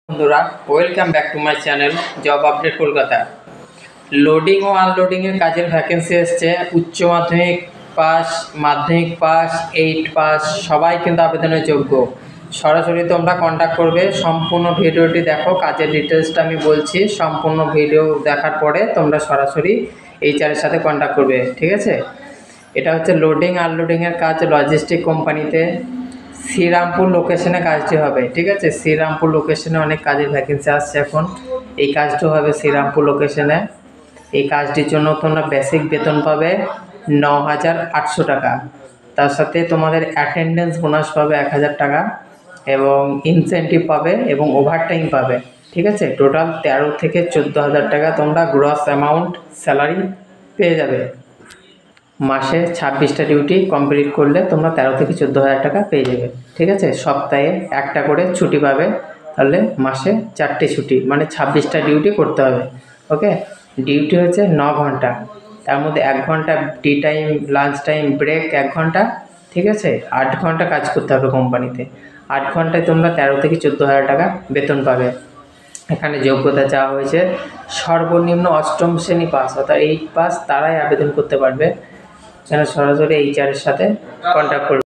বন্ধুরা, welcome back to my channel job update Kolkata. Loading ও unloading এর কাজের ভ্যাকেন্সি এসছে। উচ্চ মাধ্যমিক পাস, মাধ্যমিক পাস, 8 পাস সবাই কিন্তু আবেদনের যোগ্য। সরাসরি তোমরা কন্ট্যাক্ট করবে। সম্পূর্ণ ভিডিওটি দেখো, কাজের ডিটেলসটা আমি বলছি। সম্পূর্ণ ভিডিও দেখার পরে তোমরা সরাসরি এইচআরের সাথে কন্ট্যাক্ট করবে, ঠিক আছে? এটা হচ্ছে লোডিং আনলোডিং এর কাজ লজিস্টিক কোম্পানিতে। শ্রীরামপুর লোকেশনে কাজটি হবে, ঠিক আছে? শ্রীরামপুর লোকেশনে অনেক কাজের ভ্যাকেন্সি আসছে এখন। এই কাজটি হবে শ্রীরামপুর লোকেশনে। এই কাজটির জন্য তোমরা বেসিক বেতন পাবে 9,800 টাকা। তার সাথে তোমাদের অ্যাটেন্ডেন্স বোনাস পাবে 1,000 টাকা এবং ইনসেন্টিভ পাবে এবং ওভারটাইম পাবে, ঠিক আছে? টোটাল 13 থেকে 14,000 টাকা তোমরা গ্রস অ্যামাউন্ট স্যালারি পেয়ে যাবে। মাসে 26টা ডিউটি কমপ্লিট করলে তোমরা 13 থেকে 14,000 টাকা পেয়ে যাবে, ঠিক আছে? সপ্তাহে একটা করে ছুটি পাবে, তাহলে মাসে 4টে ছুটি, মানে 26টা ডিউটি করতে হবে। ওকে, ডিউটি হচ্ছে 9 ঘন্টা, তার মধ্যে 1 ঘন্টা tea time, lunch time, break 1 ঘন্টা, ঠিক আছে? 8 ঘন্টা কাজ করতে হবে কোম্পানিতে। 8 ঘন্টায় তোমরা 13 থেকে 14,000 টাকা বেতন পাবে। এখানে যোগ্যতা চাওয়া হয়েছে সর্বনিম্ন 8ম শ্রেণী পাস, অর্থাৎ 8 পাস, তারাই আবেদন করতে পারবে। এখানে সরাসরি এইচআরের সাথে কন্ট্যাক্ট করবে।